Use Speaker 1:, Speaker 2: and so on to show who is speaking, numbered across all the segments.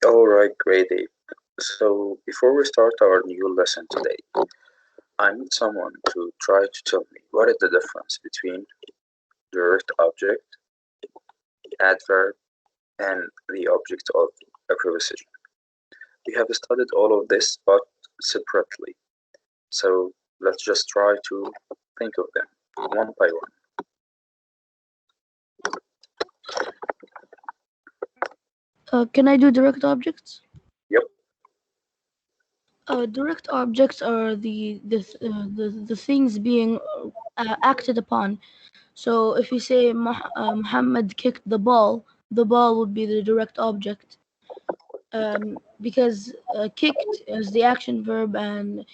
Speaker 1: Alright, grade 8. So, before we start our new lesson today, I need someone to try to tell me what is the difference between direct object, adverb, and the object of a preposition. We have studied all of this but separately, so let's just try to think of them one by one.
Speaker 2: Can I do direct objects?
Speaker 1: Yep.
Speaker 2: Direct objects are the things being acted upon. So if you say Muhammad kicked the ball would be the direct object. Because kicked is the action verb, and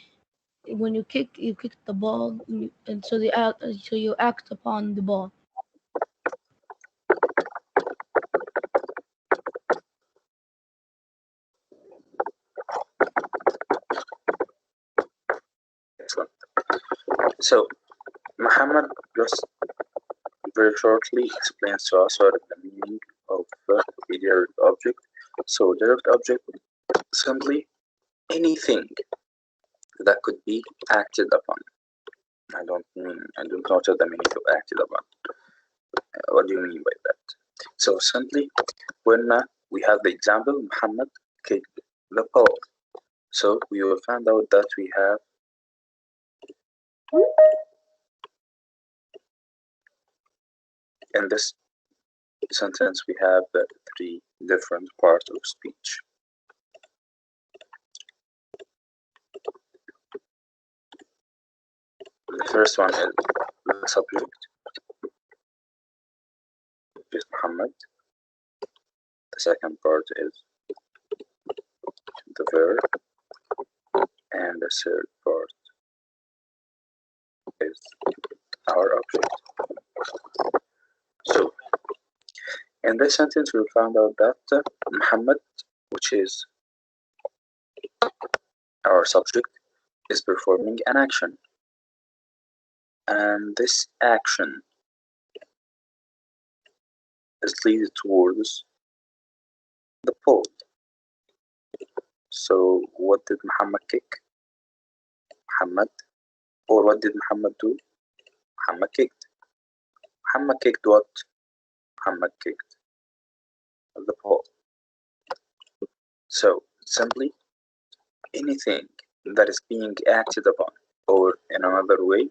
Speaker 2: when you kick the ball, and so you act upon the ball.
Speaker 1: Excellent. So, Muhammad just very shortly explains to us what is the meaning of a direct object. So, direct object simply anything that could be acted upon. I don't know the meaning of acted upon. What do you mean by that? So simply when we have the example Muhammad kicked the ball. So we will find out that we have in this sentence we have three different parts of speech. The first one is the subject, which is Muhammad. The second part is the verb, and the third part is our object. So in this sentence we found out that Muhammad, which is our subject, is performing an action, and this action is leading towards the pole. So what did Muhammad kick? Muhammad, or what did Muhammad do? Muhammad kicked. Muhammad kicked what? Muhammad kicked the pole. So simply anything that is being acted upon, or in another way,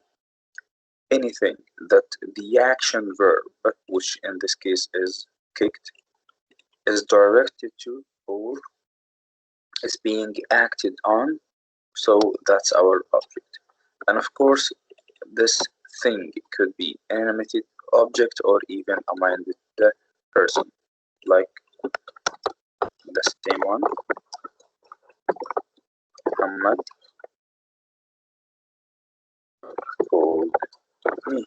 Speaker 1: anything that the action verb, which in this case is kicked, is directed to or is being acted on, so that's our object. And of course, this thing could be animated object or even a minded person, like the same one, Muhammad called me.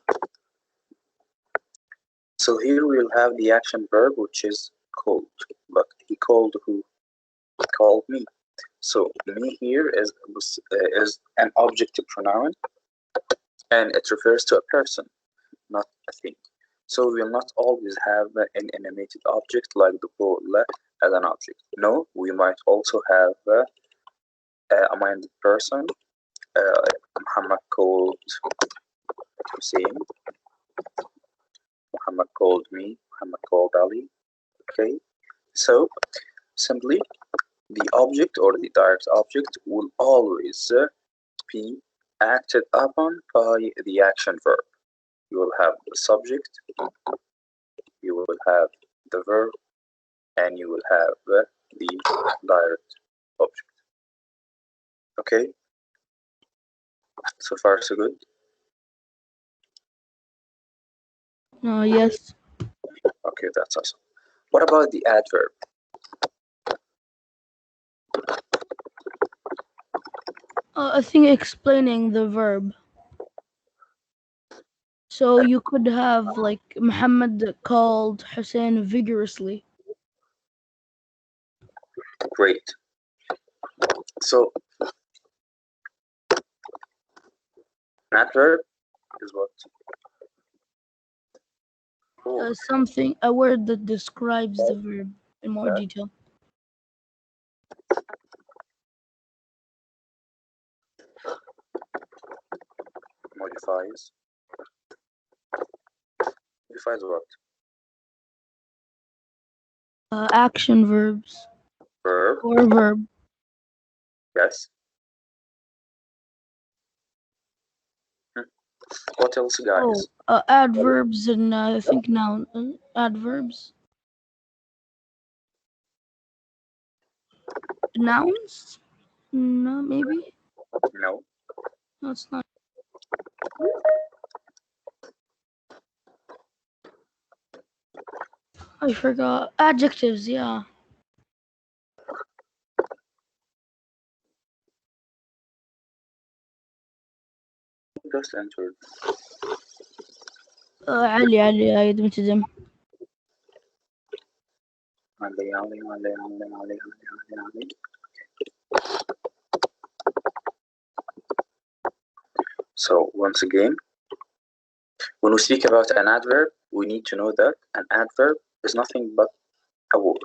Speaker 1: So here we'll have the action verb, which is called, but he called who? He called me. So me here is an objective pronoun, and it refers to a person, not a thing. So we will not always have an animated object like the ball as an object. No, we might also have a minded person. Muhammad called Hussein. Muhammad called me. Muhammad called Ali. Okay, so simply the object or the direct object will always be acted upon by the action verb. You will have the subject, you will have the verb, and you will have the direct object. Okay, so far so good.
Speaker 2: Yes.
Speaker 1: Okay, that's awesome. What about the adverb?
Speaker 2: I think explaining the verb. So you could have like Muhammad called Hussein vigorously.
Speaker 1: Great. So an adverb is what?
Speaker 2: A word that describes the verb in more
Speaker 1: that
Speaker 2: detail.
Speaker 1: modifies what?
Speaker 2: Action verbs
Speaker 1: Verb.
Speaker 2: or verb.
Speaker 1: Yes. What else, guys?
Speaker 2: Adverbs and I think noun adverbs. Nouns? No, maybe.
Speaker 1: No.
Speaker 2: No, it's not. I forgot. Adjectives, yeah.
Speaker 1: Just entered.
Speaker 2: علي I admitted him.
Speaker 1: So once again, when we speak about an adverb, we need to know that an adverb is nothing but a word.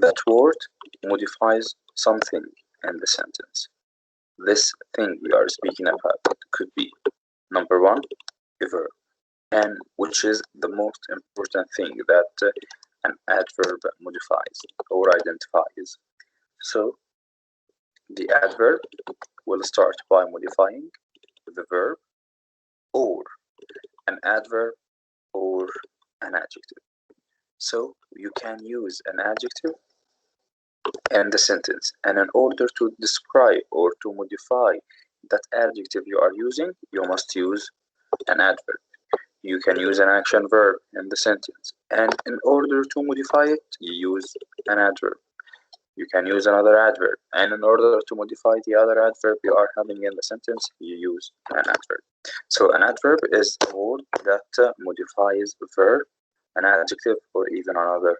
Speaker 1: That word modifies something in the sentence. This thing we are speaking about could be number one, a verb, and which is the most important thing that an adverb modifies or identifies. So the adverb will start by modifying the verb or an adverb or an adjective. So you can use an adjective in the sentence, and in order to describe or to modify that adjective you are using, you must use an adverb. You can use an action verb in the sentence, and in order to modify it, you use an adverb. You can use another adverb, and in order to modify the other adverb you are having in the sentence, you use an adverb. So an adverb is a word that modifies a verb, an adjective, or even another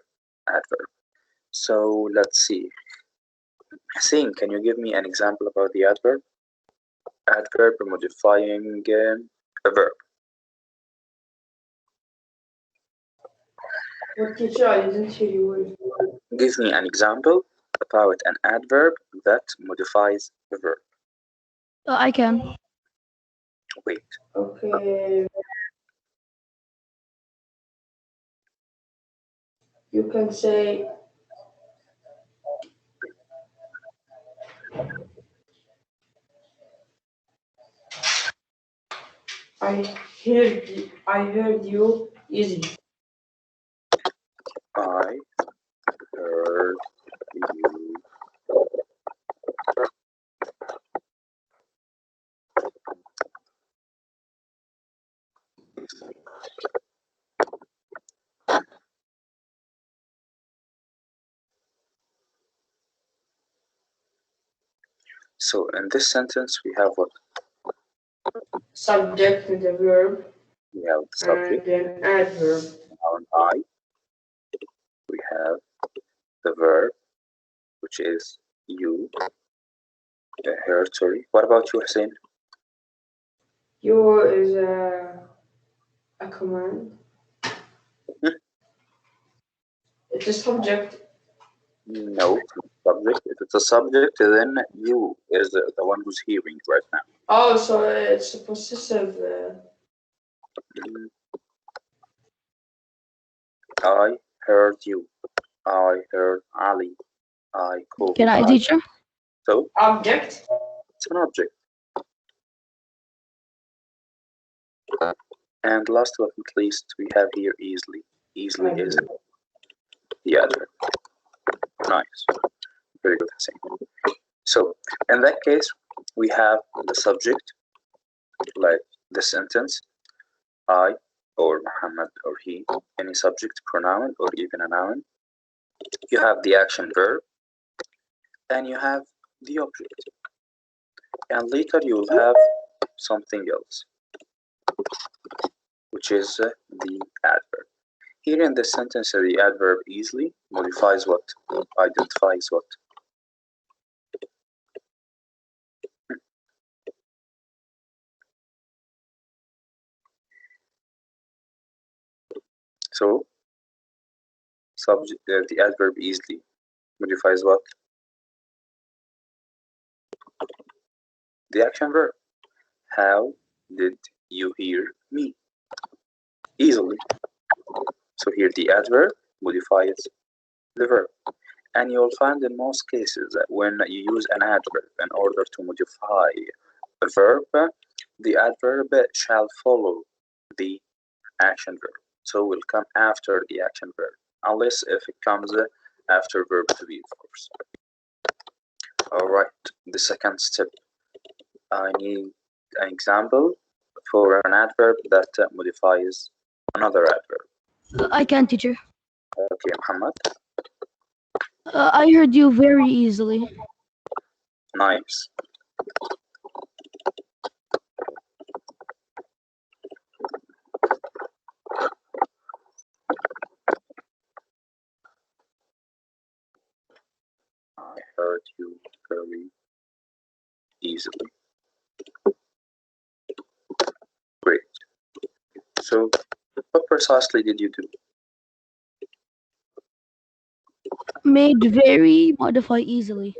Speaker 1: adverb. So let's see. Hussein, can you give me an example about the adverb? Adverb modifying a verb.
Speaker 3: What, teacher? I didn't hear you well.
Speaker 1: Give me an example about an adverb that modifies a verb.
Speaker 2: I can.
Speaker 1: Wait.
Speaker 3: Okay. You can say I heard you easily.
Speaker 1: I heard you. So in this sentence we have what?
Speaker 3: Subject to the verb
Speaker 1: We have the subject,
Speaker 3: and then adverb.
Speaker 1: noun I. We have the verb, which is you. Heard, sorry. What about you, Hussein?
Speaker 3: You is a command. It's a subject.
Speaker 1: No, subject. If it's a subject, then you is the one who's hearing right now.
Speaker 3: Oh, so it's a possessive.
Speaker 1: I heard you. I heard Ali. I called
Speaker 2: Can I,
Speaker 1: Ali.
Speaker 2: teacher?
Speaker 1: So
Speaker 3: Object.
Speaker 1: it's an object. And last but not least, we have here easily. Easily is the adverb. Nice. Very good, Hussein. So in that case, we have the subject, like the sentence, I or Muhammad or he, any subject, pronoun, or even a noun. You have the action verb, and you have the object. And later you will have something else, which is the adverb. Here in this sentence, the adverb easily modifies what? Identifies what? So subject, the adverb easily modifies what? The action verb. How did you hear me? Easily. So here the adverb modifies the verb. And you'll find in most cases that when you use an adverb in order to modify a verb, the adverb shall follow the action verb. So will come after the action verb, unless if it comes after verb to be, of course. Alright, the second step. I need an example for an adverb that modifies another adverb.
Speaker 2: I can, teacher.
Speaker 1: Okay, Muhammad.
Speaker 2: I heard you very easily.
Speaker 1: Nice. I heard you very easily. Great. So, what precisely did you do?
Speaker 2: Made very, modify easily.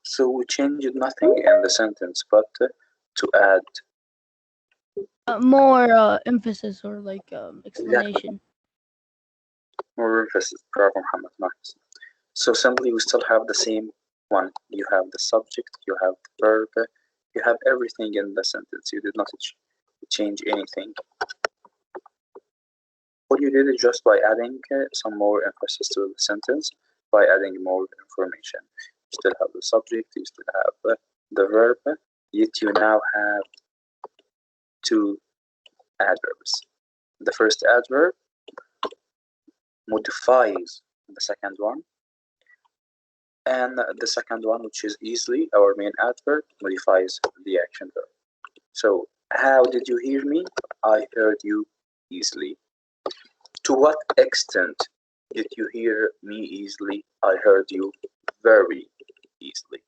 Speaker 1: So we changed nothing in the sentence, but to add
Speaker 2: More emphasis or like explanation.
Speaker 1: more emphasis. Bravo, Muhammad. Nice. So simply we still have the same one. You have the subject, you have the verb, you have everything in the sentence. You did not change anything. What you did is just by adding some more emphasis to the sentence, by adding more information. You still have the subject, you still have the verb, yet you now have two adverbs. The first adverb modifies the second one, and the second one, which is easily, our main adverb, modifies the action verb. So, how did you hear me? I heard you easily. To what extent did you hear me easily? I heard you very easily.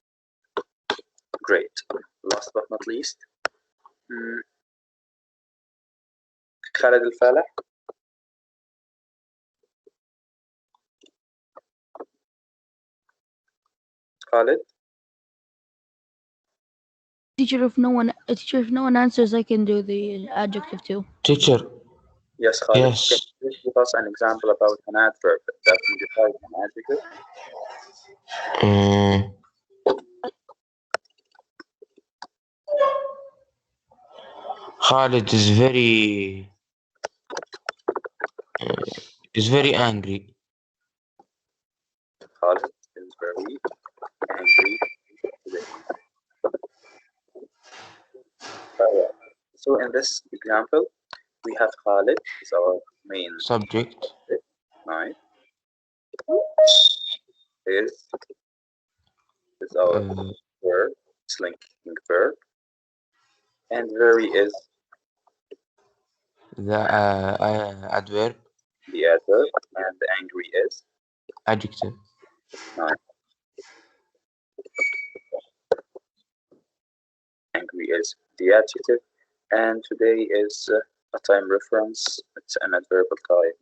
Speaker 1: Great. Last but not least, Khaled Al-Falah. Khaled?
Speaker 2: Teacher, if no one answers, I can do the adjective too.
Speaker 4: Teacher,
Speaker 1: Yes, Khaled.
Speaker 4: yes.
Speaker 1: Can you please give us an example about an adverb that modifies an adjective?
Speaker 4: Khalid is very angry.
Speaker 1: Khaled is very angry today. So in this example, we have Khalid is our main
Speaker 4: Subject.
Speaker 1: Right. Is our verb, it's linking verb, and very is
Speaker 4: The adverb.
Speaker 1: the adverb, and the angry is
Speaker 4: Adjective.
Speaker 1: Right. Angry is the adjective, and today is a time reference. It's an adverbial time.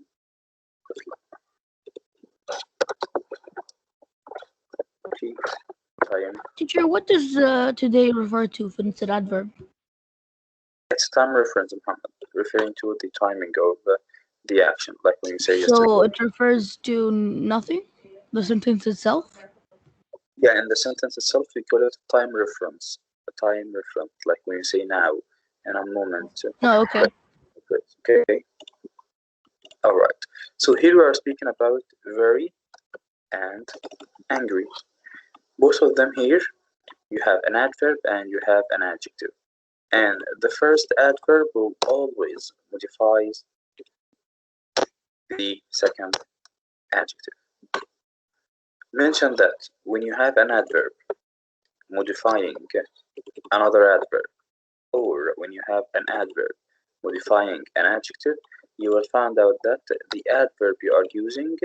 Speaker 1: Okay. Time.
Speaker 2: Teacher, what does today refer to if it's an adverb?
Speaker 1: It's time reference, Muhammad, referring to the timing of the action, like when you say
Speaker 2: So
Speaker 1: yesterday.
Speaker 2: it refers to nothing? The sentence itself?
Speaker 1: Yeah, in the sentence itself, we call it a time reference. A time reference, like when you say now, in a moment.
Speaker 2: No, okay.
Speaker 1: Okay. All right. So here we are speaking about very and angry. Both of them here, you have an adverb and you have an adjective. And the first adverb will always modify the second adjective. Mention that when you have an adverb modifying another adverb, or when you have an adverb modifying an adjective, you will find out that the adverb you are using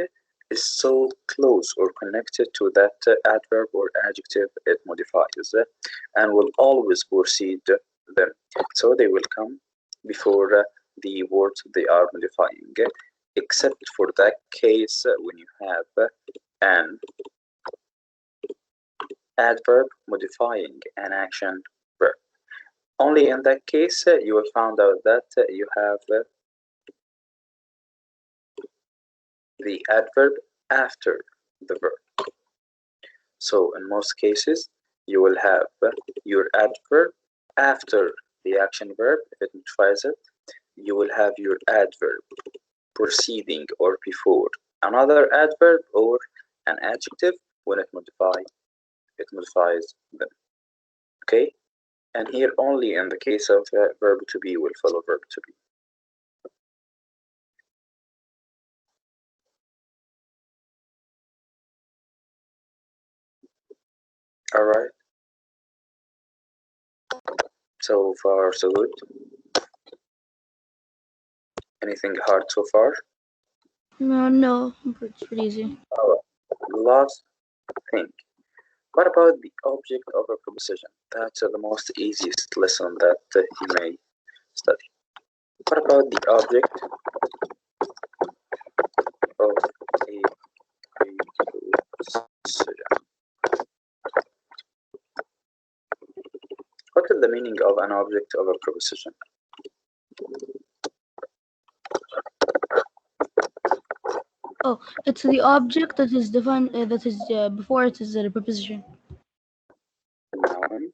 Speaker 1: is so close or connected to that adverb or adjective it modifies, and will always precede them. So they will come before the words they are modifying, except for that case when you have an adverb modifying an action verb. Only in that case you will find out that you have the adverb after the verb. So in most cases you will have your adverb after the action verb if it modifies it. You will have your adverb preceding or before another adverb or an adjective when it modifies them. Okay, and here only in the case of verb to be will follow verb to be. All right, so far so good. Anything hard so far?
Speaker 2: No, it's pretty easy.
Speaker 1: Last thing, what about the object of a proposition? That's the most easiest lesson that you may study. What about the object of a preposition? What is the meaning of an object of a preposition?
Speaker 2: Oh, it's the object that is defined. That is before it is a preposition.
Speaker 1: Noun.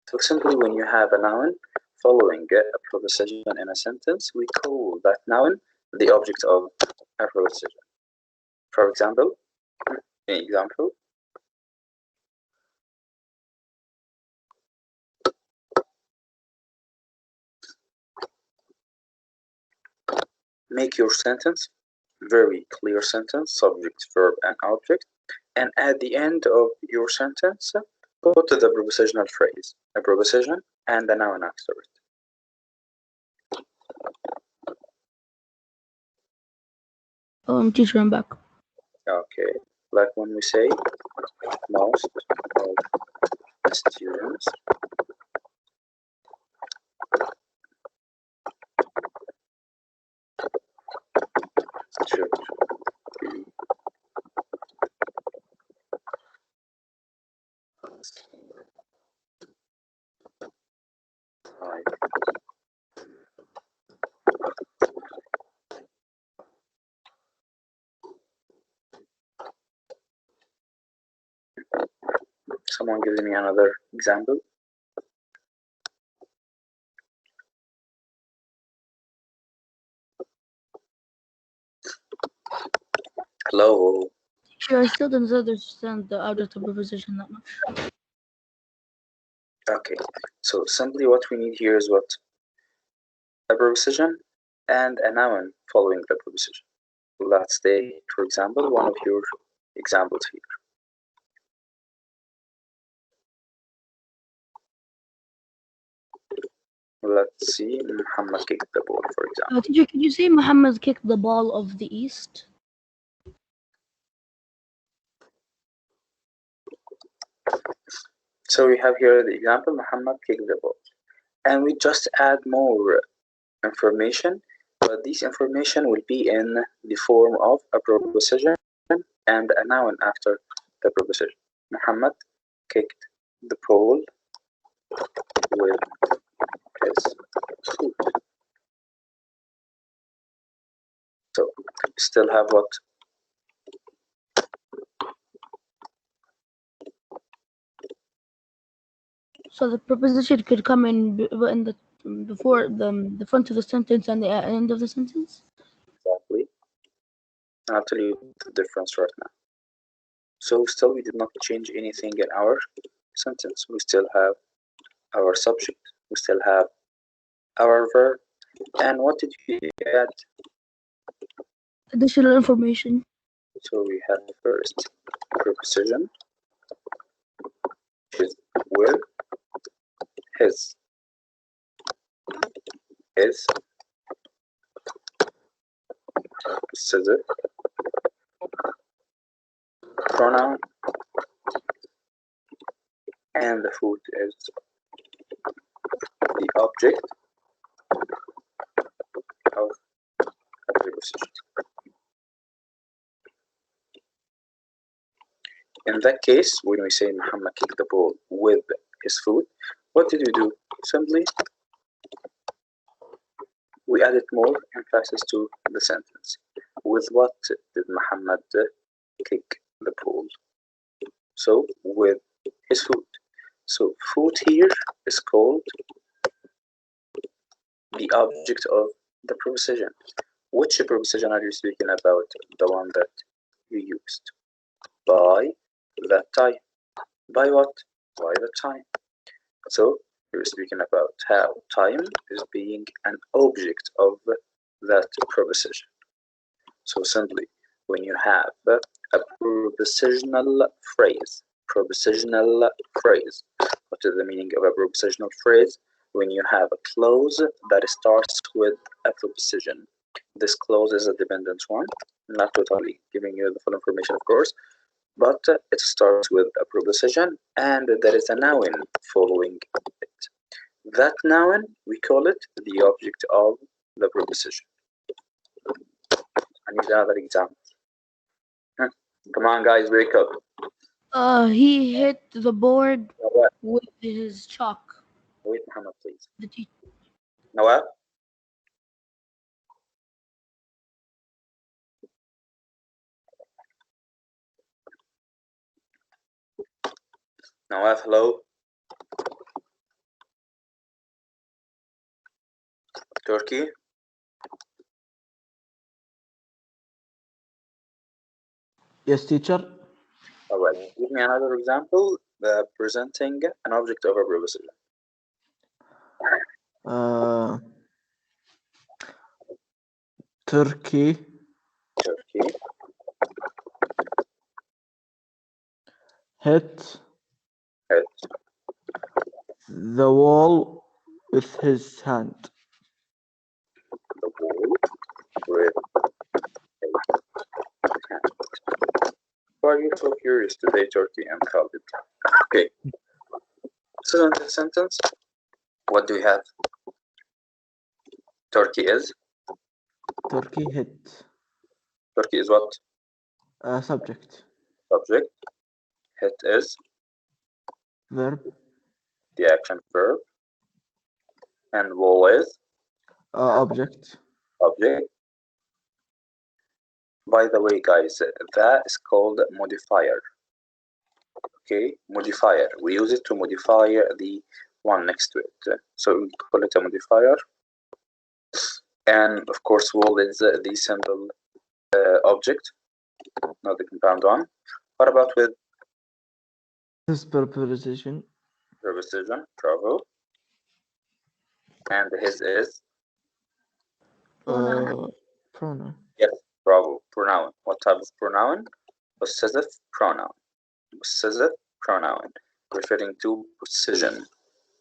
Speaker 1: So simply when you have a noun following a preposition in a sentence, we call that noun the object of a preposition. For example, an example, make your sentence very clear sentence, subject, verb, and object, and at the end of your sentence, put the prepositional phrase, a preposition, and the noun after it.
Speaker 2: Teacher, I'm back.
Speaker 1: Okay, like when we say most of the students should be Someone gives me another example. Hello.
Speaker 2: Sure, I still don't understand the object of preposition that much.
Speaker 1: Okay, so simply what we need here is what? A preposition and a noun following the preposition. Let's take, for example, one of your examples here. Let's see, Muhammad kicked the ball, for example.
Speaker 2: Teacher, could you say Muhammad kicked the ball of the east?
Speaker 1: So we have here the example, Muhammad kicked the ball. And we just add more information, but this information will be in the form of a preposition and a noun after the preposition. Muhammad kicked the ball with his foot. So still have what?
Speaker 2: So the preposition could come in the before the front of the sentence and the end of the sentence.
Speaker 1: Exactly. I'll tell you the difference right now. So still we did not change anything in our sentence. We still have our subject. We still have our verb. And what did we add?
Speaker 2: Additional information.
Speaker 1: So we have first preposition, which is with, his, scissor, pronoun, and the food is the object of a preposition. In that case, when we say Muhammad kicked the ball with his foot, what did we do? Simply, we added more emphasis to the sentence. With what did Muhammad kick the ball? So, with his foot. So, foot here is called the object of the preposition. Which preposition are you speaking about? The one that you used. By that time. By what? By the time. So we're speaking about how time is being an object of that preposition. So simply, when you have a prepositional phrase, what is the meaning of a prepositional phrase? When you have a clause that starts with a preposition. This clause is a dependent one, not totally giving you the full information, of course, but it starts with a preposition and there is a noun following it. That noun, we call it the object of the preposition. I need another example. Come on, guys, wake up.
Speaker 2: He hit the board
Speaker 1: Nawaf,
Speaker 2: with his chalk.
Speaker 1: wait, Muhammad, please.
Speaker 2: The teacher.
Speaker 1: Nawaf? Nawaf, hello? Turkey?
Speaker 5: Yes, teacher.
Speaker 1: All right, give me another example presenting an object of a preposition.
Speaker 5: Turkey
Speaker 1: Turkey
Speaker 5: hit
Speaker 1: hit
Speaker 5: the wall with his hand.
Speaker 1: the wall with a hand. Why are you so curious today, Turkey and Khalid? Okay. So in this sentence, what do we have? Turkey is?
Speaker 5: Turkey hit.
Speaker 1: Turkey is what?
Speaker 5: Subject.
Speaker 1: Subject. Hit is
Speaker 5: Verb.
Speaker 1: the action verb. And wall is
Speaker 5: Object.
Speaker 1: object. By the way, guys, that is called modifier. Okay, modifier. We use it to modify the one next to it. So we call it a modifier. And of course, wall is the simple object, not the compound one. What about with
Speaker 5: This preposition.
Speaker 1: preposition? Bravo. And his is?
Speaker 5: Pronoun.
Speaker 1: Yes, bravo. Pronoun. What type of pronoun? Possessive pronoun. Possessive pronoun, referring to possession.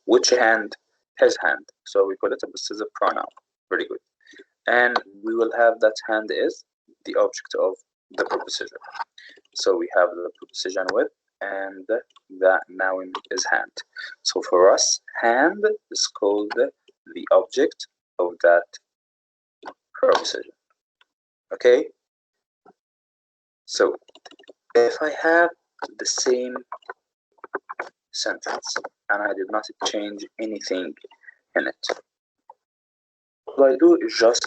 Speaker 1: Which hand? His hand. So we call it a possessive pronoun. Very good. And we will have that hand is the object of the preposition. So we have the preposition with, and the noun is hand. So for us, hand is called the object of that preposition. Okay? So if I have the same sentence and I did not change anything in it, what I do is just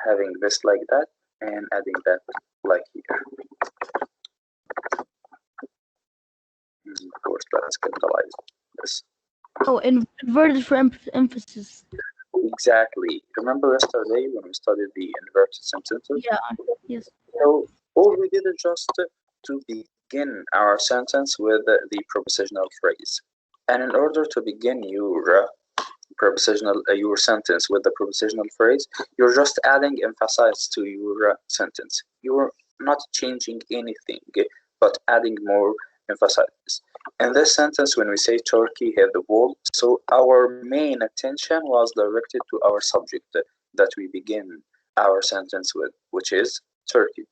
Speaker 1: having this like that and adding that like here. Of course, let's capitalize this.
Speaker 2: Oh, inverted for emphasis.
Speaker 1: Exactly. Remember yesterday when we studied the inverted sentences?
Speaker 2: Yeah. Yes.
Speaker 1: So all we did is just to begin our sentence with the prepositional phrase. And in order to begin your your sentence with the prepositional phrase, you're just adding emphasis to your sentence. You're not changing anything, but adding more emphasis. In this sentence, when we say Turkey hit the wall, so our main attention was directed to our subject that we begin our sentence with, which is Turkey.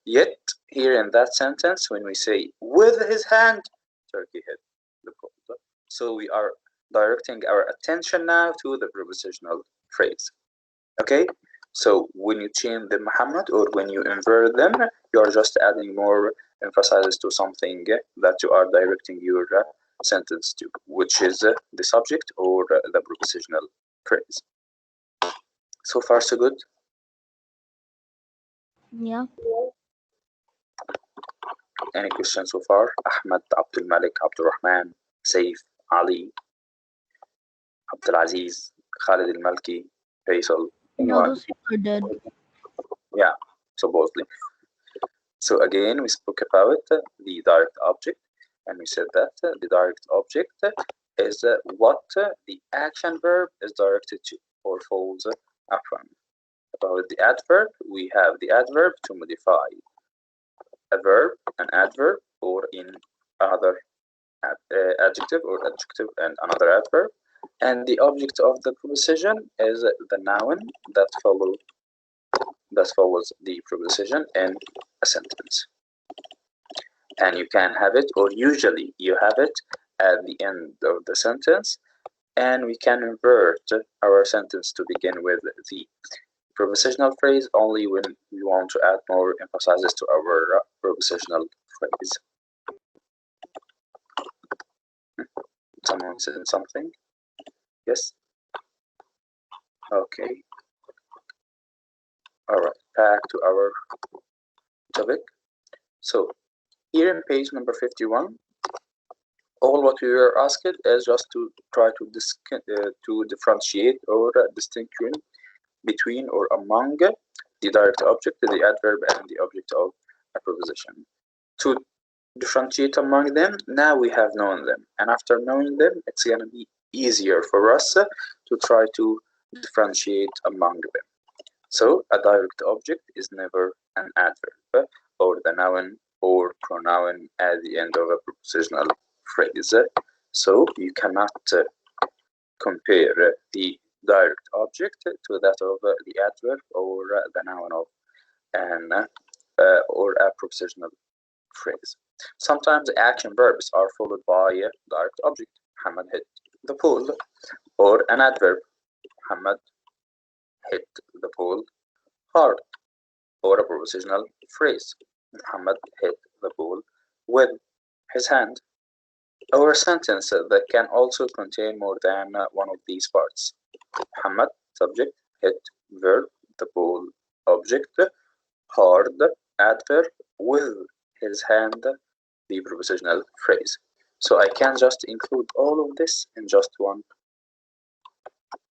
Speaker 1: Yet here in that sentence, when we say with his hand, Turkey hit the pole. So we are directing our attention now to the prepositional phrase. Okay, so when you change the Muhammad or when you invert them, you are just adding more emphasis to something that you are directing your sentence to, which is the subject or the prepositional phrase. So far, so good.
Speaker 2: Yeah.
Speaker 1: Any questions so far? Ahmed, Abdul Malik, Abdul Rahman, Saif, Ali, Abdul Aziz, Khalid Al Malki, Faisal.
Speaker 2: No,
Speaker 1: Anyone?
Speaker 2: those people are dead.
Speaker 1: Yeah, supposedly. So again, we spoke about the direct object, and we said that the direct object is what the action verb is directed to or falls upon. About the adverb, we have the adverb to modify a verb, an adverb, or in another adjective or adjective and another adverb. And the object of the preposition is the noun that follows the preposition in a sentence. And you can have it, or usually you have it at the end of the sentence, and we can invert our sentence to begin with the prepositional phrase only when we want to add more emphasis to our prepositional phrase. Someone said something? Yes? Okay. Alright, back to our topic. So here in page number 51, all what we were asked is just to try to differentiate or distinction between or among the direct object, the adverb, and the object of a preposition. To differentiate among them, now we have known them, and after knowing them, it's going to be easier for us to try to differentiate among them. So a direct object is never an adverb or the noun or pronoun at the end of a prepositional phrase. So you cannot compare the direct object to that of the adverb or the noun of an or a prepositional phrase. Sometimes action verbs are followed by a direct object. Muhammad hit the pole, or an adverb. Muhammad hit the pole hard, or a prepositional phrase. Muhammad hit the ball with his hand. Or a sentence that can also contain more than one of these parts. Muhammad, subject, hit, verb, the ball, object, hard, adverb, with his hand, the prepositional phrase. So I can just include all of this in just one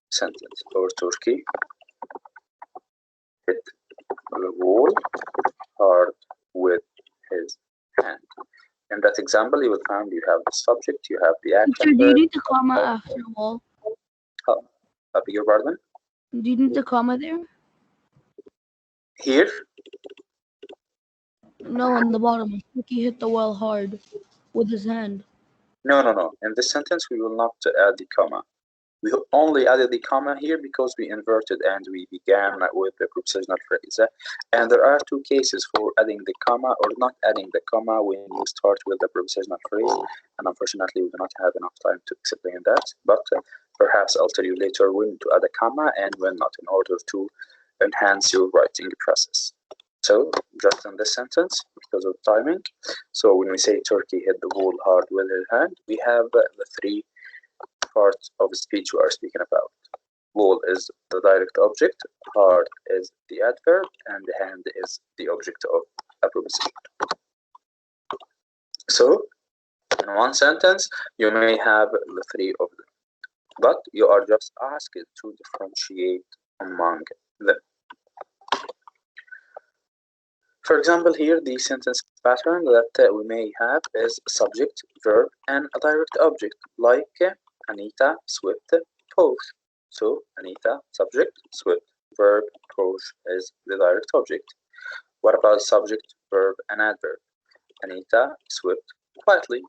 Speaker 1: sentence. Or Turkey hit the wall hard with his hand. In that example, you will find you have the subject, you have the
Speaker 2: Teacher,
Speaker 1: action
Speaker 2: do you
Speaker 1: verb.
Speaker 2: need the comma after wall?
Speaker 1: I beg your pardon?
Speaker 2: Do you need the comma there?
Speaker 1: Here,
Speaker 2: No, on the bottom. Ricky hit the wall hard with his hand.
Speaker 1: no. In this sentence, we will not add the comma. We only added the comma here because we inverted and we began with the prepositional phrase. And there are two cases for adding the comma or not adding the comma when you start with the prepositional phrase. And unfortunately, we do not have enough time to explain that. But perhaps I'll tell you later when to add a comma and when not, in order to enhance your writing process. So just in this sentence, because of timing, so when we say Turkey hit the wall hard with his hand, we have the three parts of speech we are speaking about. Wall is the direct object, hard is the adverb, and the hand is the object of a preposition. So in one sentence, you may have the three of them, but you are just asked to differentiate among them. For example, here the sentence pattern that we may have is subject, verb, and a direct object, like Anita swept Posh. So Anita, subject, swept, verb, Posh is the direct object. What about subject, verb, and adverb? Anita swept quietly.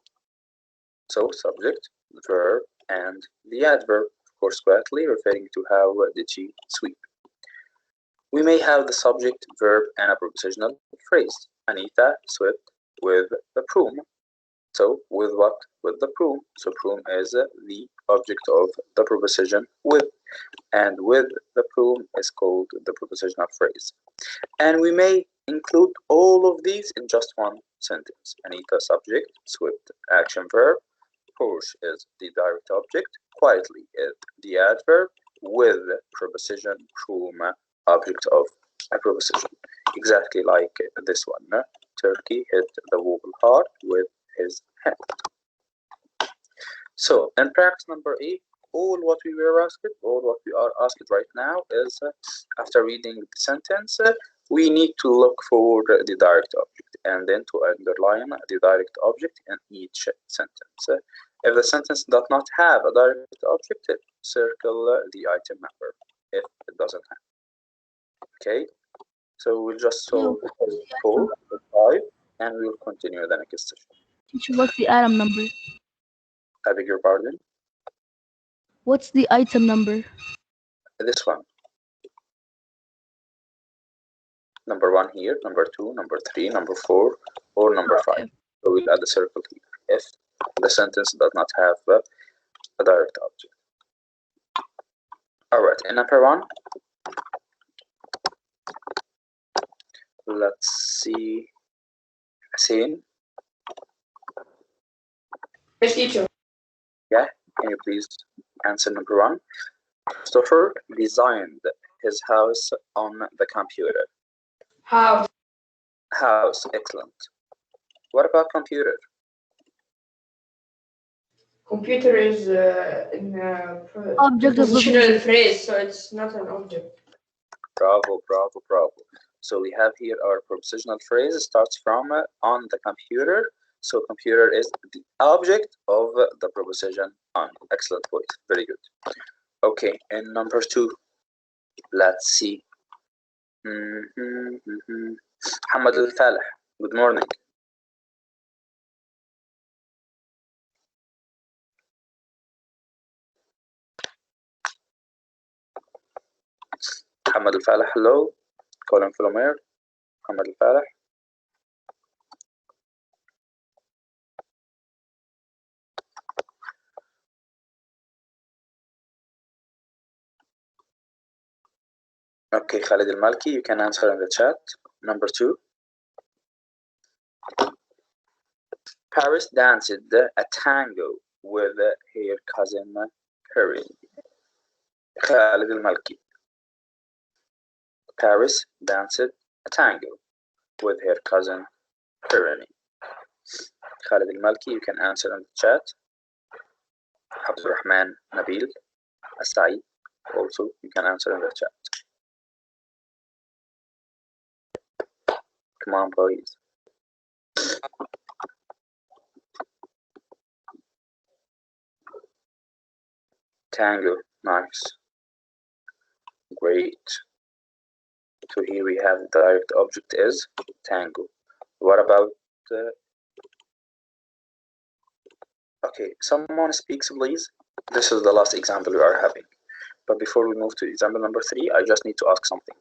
Speaker 1: So subject, verb, and the adverb, of course, quietly, referring to how did she sweep. We may have the subject, verb, and a prepositional phrase. Anita swept with the broom. So with what? With the broom. So broom is the object of the preposition with, and with the broom is called the prepositional phrase. And we may include all of these in just one sentence. Anita subject, swept action verb, Porsche is the direct object, quietly is the adverb, with preposition broom object of a preposition. Exactly like this one. Turkey hit the wall hard with his hand. So in practice number 8, all what we are asked right now is after reading the sentence, we need to look for the direct object and then to underline the direct object in each sentence. If the sentence does not have a direct object, circle the item number if it doesn't have. Okay, so we'll just solve 4, 5, and we'll continue the next session.
Speaker 2: Teacher, what's the item number?
Speaker 1: I beg your pardon?
Speaker 2: What's the item number?
Speaker 1: This one. Number 1 here, number 2, number 3, number 4, or number 5. So we'll add a circle here if the sentence does not have a direct object. Alright, in number 1, let's see. Hussein,
Speaker 3: Yes, teacher.
Speaker 1: can you please answer number 1? Christopher designed his house on the computer.
Speaker 3: How?
Speaker 1: House, excellent. What about computer?
Speaker 3: Computer is in
Speaker 2: Object of
Speaker 3: prepositional phrase, so it's not an object.
Speaker 1: Bravo, bravo, bravo. So we have here our prepositional phrase starts from on the computer. So computer is the object of the preposition on. Excellent point. Very good. Okay, and number 2. Let's see. Muhammad Al-Falah. Good morning. Muhammad Al-Falah, hello. Calling from where? Muhammad Al-Falah. Okay, Khalid Al-Malki, you can answer in the chat. Number 2. Paris danced a tango with her cousin Karin. Khalid Al-Malki. Paris danced a tango with her cousin Karin. Khalid Al-Malki, you can answer in the chat. Abdurrahman Nabil Asai, also you can answer in the chat. Come on, boys. Tango, nice. Great. So here we have the direct object is tango. What about okay, someone speaks please. This is the last example we are having. But before we move to example number 3, I just need to ask something.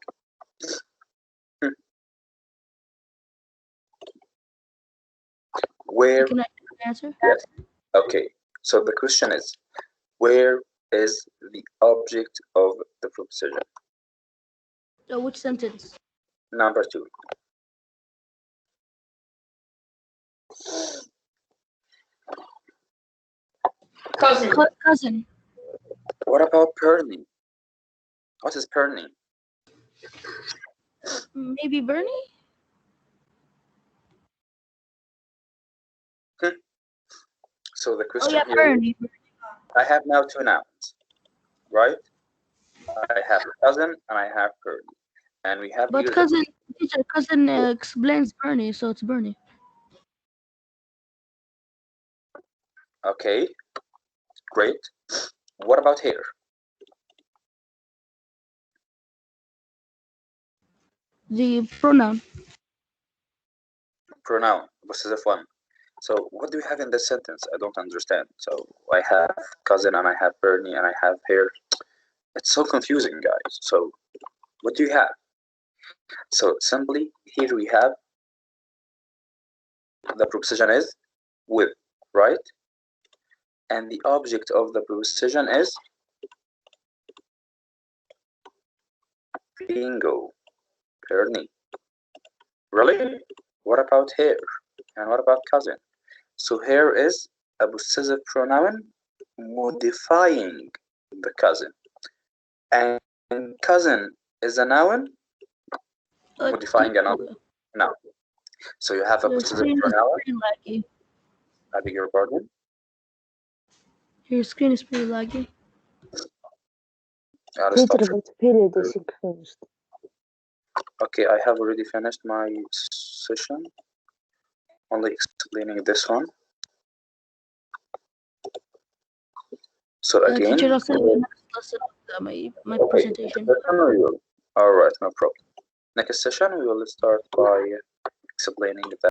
Speaker 1: Where?
Speaker 2: Can I answer?
Speaker 1: Yes. Okay. So the question is, where is the object of the preposition?
Speaker 2: Which sentence?
Speaker 1: Number 2.
Speaker 3: Cousin.
Speaker 2: Cousin.
Speaker 1: What about Bernie? What is Bernie?
Speaker 2: Maybe Bernie?
Speaker 1: So the question here,
Speaker 2: Bernie.
Speaker 1: I have now 2 nouns, right? I have cousin and I have Bernie. And we have
Speaker 2: But cousin, teacher, cousin explains Bernie, so it's Bernie.
Speaker 1: Okay, great. What about here?
Speaker 2: The pronoun.
Speaker 1: Pronoun, possessive one. So what do we have in this sentence? I don't understand. So I have cousin and I have Bernie and I have here. It's so confusing, guys. So what do you have? So simply here we have the preposition is with, right? And the object of the preposition is bingo, Bernie. Really? What about here? And what about cousin? So here is a possessive pronoun modifying the cousin. And cousin is a noun modifying another noun. So you have a
Speaker 2: Your
Speaker 1: possessive
Speaker 2: screen is
Speaker 1: pronoun.
Speaker 2: pretty laggy.
Speaker 1: I beg your pardon.
Speaker 2: Your screen is pretty laggy.
Speaker 1: Let's stop.
Speaker 6: Peter Peter desik finished.
Speaker 1: Okay, I have already finished my session. Only explaining this one. So again,
Speaker 2: Teacher, I'll send you the next lesson of my presentation.
Speaker 1: all right, no problem. Next session we will start by explaining